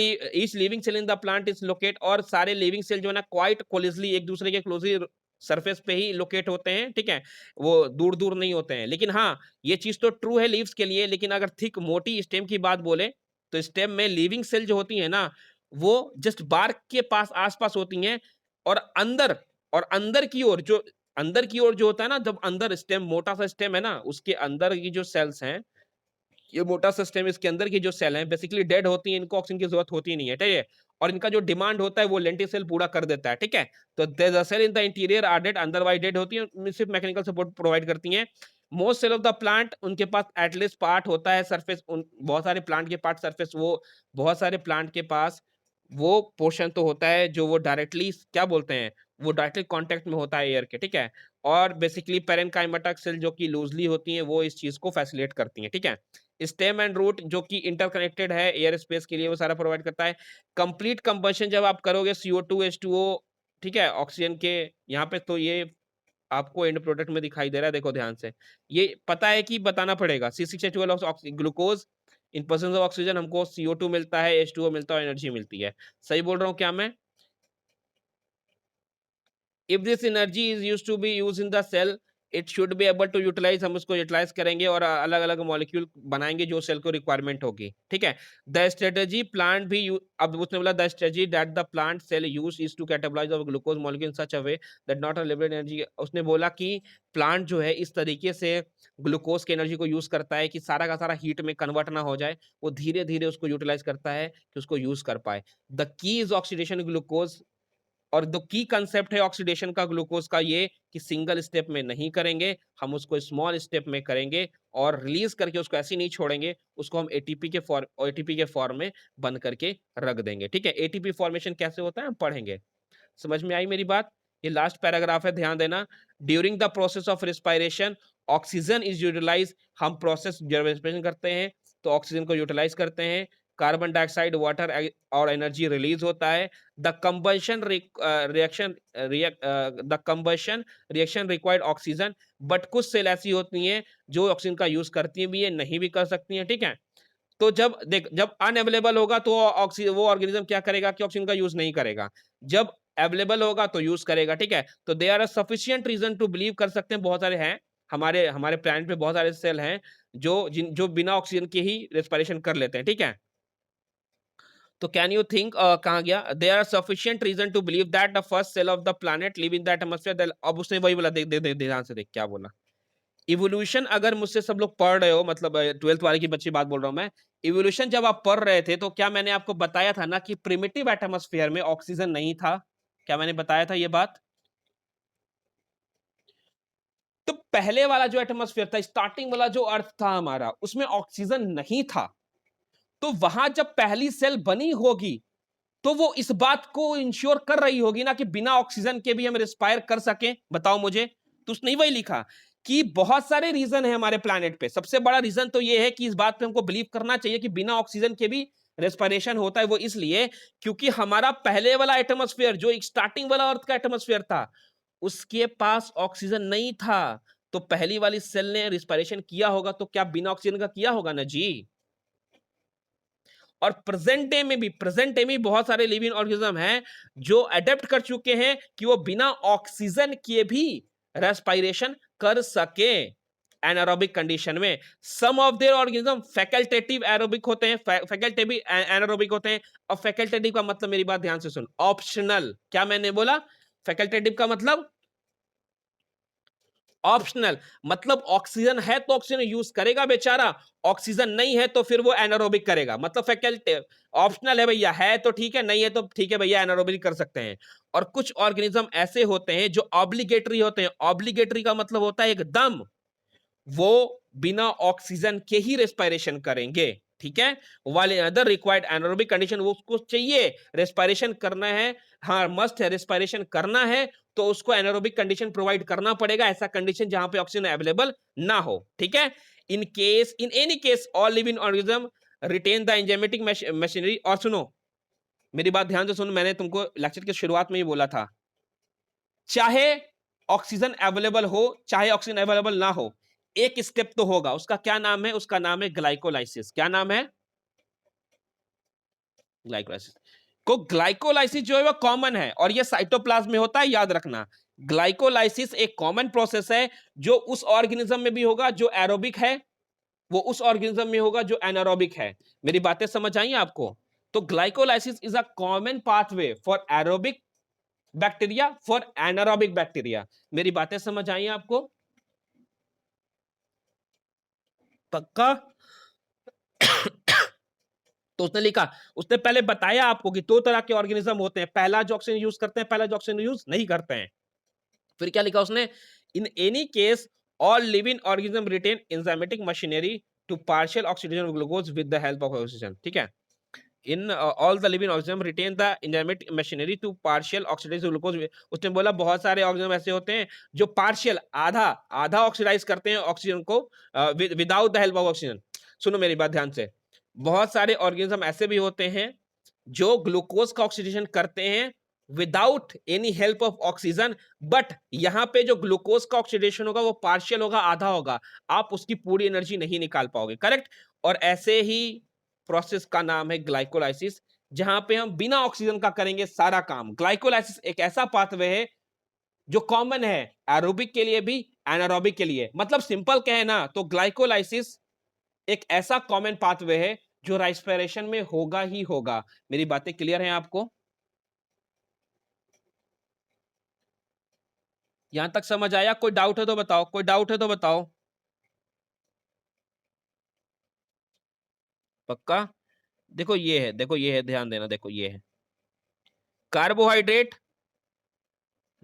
living cell in the plant is locate, और सारे लिविंग सेल जो है ना क्वाइट क्लोजली एक दूसरे के क्लोजली सरफेस पे ही लोकेट होते हैं, ठीक है, वो दूर दूर नहीं होते हैं। लेकिन हाँ, ये चीज तो ट्रू है लीव्स के लिए, लेकिन अगर थिक मोटी स्टेम की बात बोले तो स्टेम में लिविंग सेल जो होती है ना, वो जस्ट बार्क के पास आसपास होती हैं। और अंदर, और अंदर की ओर जो, अंदर की ओर जो होता है ना, जब अंदर स्टेम, मोटा सा स्टेम है ना, उसके अंदर की जो सेल्स हैं, ये मोटा सा स्टेम, इसके अंदर की जो सेल हैं बेसिकली डेड होती हैं, इनको ऑक्सीजन की जरूरत होती नहीं है, ठीक है। और इनका जो डिमांड होता है वो लेंटिसेल पूरा कर देता है, ठीक है। तो the cell in the interior are dead, otherwise dead होती है, सिर्फ मैकेनिकल सपोर्ट प्रोवाइड करती हैं। Most cell of the plant, उनके पास एटलीस्ट पार्ट होता है सरफेस, बहुत सारे प्लांट के पार्ट सरफेस, वो बहुत सारे प्लांट के पास वो पोर्शन तो होता है जो वो डायरेक्टली क्या बोलते हैं, वो डायरेक्टली कांटेक्ट में होता है एयर के, ठीक है। और बेसिकली पेरेनकाइमेटा सेल जो कि लूजली होती हैं वो इस चीज को फैसिलिटेट करती हैं, ठीक है। स्टेम एंड रूट जो कि इंटरकनेक्टेड है एयर स्पेस के लिए, वो सारा प्रोवाइड करता है। कंप्लीट कंबशन जब आप करोगे CO2 H2O, ठीक है, ऑक्सीजन के यहाँ पे, तो ये आपको एंड प्रोडक्ट में दिखाई दे रहा है, देखो ध्यान से, ये पता है कि बताना पड़ेगा। C6H12 glucose in presence of oxygen, हमको CO2 मिलता है, H2O मिलता है, एनर्जी मिलती है। सही बोल रहा हूँ क्या मैं? If this energy is used to be used in the cell, it should be able to utilize, हम उसको यूटिलाइज करेंगे और अलग अलग मॉलिक्यूल बनाएंगे जो सेल को रिक्वायरमेंट होगी, ठीक है। द स्ट्रेटेजी प्लांट भी अब उसने बोला the strategy that the plant cell use is to catabolise of glucose molecule in such a way that not liberate energy. उसने बोला कि प्लांट जो है इस तरीके से ग्लूकोज की एनर्जी को यूज करता है कि सारा का सारा हीट में कन्वर्ट ना हो जाए, वो धीरे धीरे उसको यूटिलाइज करता है कि उसको यूज कर पाए। The key is oxidation glucose, और द की कंसेप्ट है ऑक्सीडेशन का ग्लूकोज का ये कि सिंगल स्टेप में नहीं करेंगे, हम उसको स्मॉल स्टेप में करेंगे और रिलीज करके उसको ऐसे नहीं छोड़ेंगे, उसको हम एटीपी के फॉर्म में बंद करके रख देंगे, ठीक है। एटीपी फॉर्मेशन कैसे होता है हम पढ़ेंगे। समझ में आई मेरी बात? ये लास्ट पैराग्राफ है, ध्यान देना। During the process of respiration oxygen is utilize, हम प्रोसेस जब रेस्पिरेशन करते हैं तो ऑक्सीजन को यूटिलाइज करते हैं, कार्बन डाइऑक्साइड, वाटर और एनर्जी रिलीज होता है। The combustion reaction the combustion reaction required oxygen, but कुछ सेल ऐसी होती हैं जो ऑक्सीजन का यूज करती भी है, नहीं भी कर सकती हैं, ठीक है। तो जब अनअवेलेबल होगा तो वो ऑर्गेनिज्म क्या करेगा कि ऑक्सीजन का यूज नहीं करेगा, जब अवेलेबल होगा तो यूज करेगा, ठीक है। तो they are sufficient reason to believe, कर सकते हैं, बहुत सारे हैं हमारे हमारे प्लैनेट पे बहुत सारे सेल हैं जो बिना ऑक्सीजन के ही रेस्पिरेशन कर लेते हैं, ठीक है। तो कैन यू थिंक, कहाँ गया, there are sufficient reason to believe that the first cell of the planet live in the atmosphere. अब उसने वही बोला, देख देख देख ध्यान से देख क्या बोला। इवोल्यूशन अगर मुझसे सब लोग पढ़ रहे हो, मतलब 12th वाले की बच्ची बात बोल रहा हूं मैं, इवोल्यूशन जब आप पढ़ रहे थे तो क्या मैंने आपको बताया था ना कि प्रिमिटिव एटमॉस्फेयर में ऑक्सीजन नहीं था, क्या मैंने बताया था ये बात? तो पहले वाला जो एटमॉस्फेयर था, स्टार्टिंग वाला जो अर्थ था हमारा, उसमें ऑक्सीजन नहीं था। तो वहां जब पहली सेल बनी होगी तो वो इस बात को इंश्योर कर रही होगी ना कि बिना ऑक्सीजन के भी हम रिस्पायर कर सकें। बताओ मुझे, तो उसने वही लिखा कि बहुत सारे रीजन है हमारे प्लैनेट पे, सबसे बड़ा रीजन तो ये है कि इस बात पे हमको बिलीव करना चाहिए कि बिना ऑक्सीजन के भी रेस्पिरेशन होता है। वो इसलिए क्योंकि हमारा पहले वाला एटमॉस्फेयर जो एक स्टार्टिंग वाला अर्थ का एटमॉस्फेयर था, उसके पास ऑक्सीजन नहीं था। तो पहली वाली सेल ने रिस्पिरेशन किया होगा तो क्या बिना ऑक्सीजन का किया होगा ना जी। और प्रेजेंट डे में बहुत सारे लिविंग ऑर्गेनिज्म हैं जो अडेप्ट कर चुके हैं कि वो बिना ऑक्सीजन के भी रेस्पिरेशन कर सके एनारोबिक कंडीशन में। Some of their organism facultative aerobic होते हैं, फैकल्टेटिव एनारोबिक होते हैं। और फैकल्टेटिव का मतलब, मेरी बात ध्यान से सुन, ऑप्शनल। क्या मैंने बोला? फैकल्टेटिव का मतलब ऑप्शनल, मतलब ऑक्सीजन है तो ऑक्सीजन यूज करेगा बेचारा, ऑक्सीजन नहीं है तो फिर वो एनारोबिक करेगा। मतलब फैकल्टी ऑप्शनल है भैया, है तो ठीक है, नहीं है तो ठीक है भैया, एनारोबिक कर सकते हैं। और कुछ ऑर्गेनिज्म ऐसे होते हैं जो ऑब्लिगेटरी होते हैं। ऑब्लिगेटरी का मतलब होता है एकदम वो बिना ऑक्सीजन के ही रेस्पिरेशन करेंगे, ठीक है। वाले अदर रिक्वायर्ड एनारोबिक कंडीशन, वो उसको चाहिए रेस्पिरेशन करना है, हाँ मस्ट है रेस्पिरेशन करना है, तो उसको एनारोबिक कंडीशन प्रोवाइड करना पड़ेगा, ऐसा कंडीशन जहां पे ऑक्सीजन अवेलेबल ना हो, ठीक है। In any case all living organism retain the enzymatic machinery. और सुनो मेरी बात ध्यान से सुनो, मैंने तुमको लेक्चर की शुरुआत में ही बोला था, चाहे ऑक्सीजन अवेलेबल हो चाहे ऑक्सीजन अवेलेबल ना हो, एक स्टेप तो होगा, उसका क्या नाम है? उसका नाम है ग्लाइकोलाइसिस। क्या नाम है? ग्लाइकोलाइसिस। को ग्लाइकोलाइसिस जो है वो कॉमन है और ये साइटोप्लाज्म में होता है, याद रखना। ग्लाइकोलाइसिस एक कॉमन प्रोसेस है जो उस ऑर्गेनिज्म में भी होगा जो एरोबिक है, वो उस ऑर्गेनिज्म में होगा जो एनारोबिक है। मेरी बातें समझ आई आपको? तो glycolysis is a common pathway for aerobic bacteria, for anaerobic bacteria. मेरी बातें समझ आई आपको? पक्का? तो उसने लिखा, उसने पहले बताया आपको कि दो तरह के ऑर्गेनिज्म होते हैं, पहला जो ऑक्सीजन यूज करते हैं, पहला जो ऑक्सीजन यूज नहीं करते हैं। फिर क्या लिखा उसने? In any case all living organism retain enzymatic machinery to partial oxidation glucose with the help of oxygen, ठीक है। In all the living organism retain the enzymatic machinery to partial oxidation glucose. उसने बोला बहुत सारे organism ऐसे होते हैं जो पार्शियल, आधा आधा ऑक्सीडाइज करते हैं ऑक्सीजन को without the help of oxygen. सुनो मेरी बात ध्यान से, बहुत सारे ऑर्गेनिज्म ऐसे भी होते हैं जो ग्लूकोज का ऑक्सीडेशन करते हैं without any help of oxygen, but यहां पे जो ग्लूकोज का ऑक्सीडेशन होगा वो पार्शियल होगा, आधा होगा, आप उसकी पूरी एनर्जी नहीं निकाल पाओगे, करेक्ट। और ऐसे ही प्रोसेस का नाम है ग्लाइकोलाइसिस, जहां पे हम बिना ऑक्सीजन का करेंगे सारा काम। ग्लाइकोलाइसिस एक ऐसा पाथवे है जो कॉमन है एरोबिक के लिए भी एनारोबिक के लिए। मतलब सिंपल कहे ना तो ग्लाइकोलाइसिस एक ऐसा कॉमन पाथवे है जो रेस्पिरेशन में होगा ही होगा। मेरी बातें क्लियर हैं आपको? यहां तक समझ आया? कोई डाउट है तो बताओ, कोई डाउट है तो बताओ। पक्का? देखो ये है, देखो ये है, ध्यान देना, देखो ये है कार्बोहाइड्रेट,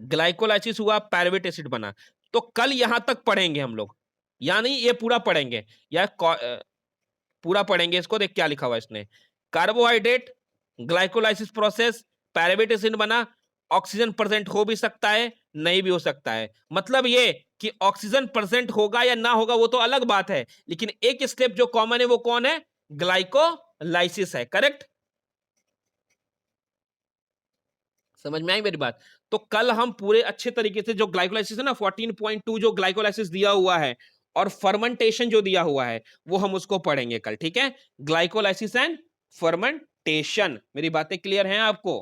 ग्लाइकोलाइसिस हुआ, पायरुवेट एसिड बना। तो कल यहां तक पढ़ेंगे हम लोग, यानी ये पूरा पढ़ेंगे या पूरा पढ़ेंगे। इसको देख क्या लिखा हुआ है इसने, carbohydrate, glycolysis process, pyruvate acid बना, ऑक्सीजन प्रेजेंट हो भी सकता है, नहीं भी हो सकता है। मतलब ये कि ऑक्सीजन प्रेजेंट होगा या ना होगा वो तो अलग बात है, लेकिन एक स्टेप जो कॉमन है वो कौन है? ग्लाइकोलाइसिस है। करेक्ट? समझ में आई मेरी बात? तो कल हम पूरे अच्छे तरीके से जो ग्लाइकोलाइसिस है ना 14.2 जो ग्लाइकोलाइसिस दिया हुआ है और फर्मेंटेशन जो दिया हुआ है वो हम उसको पढ़ेंगे कल। ठीक है? Glycolysis and fermentation. मेरी बातें क्लियर हैं आपको?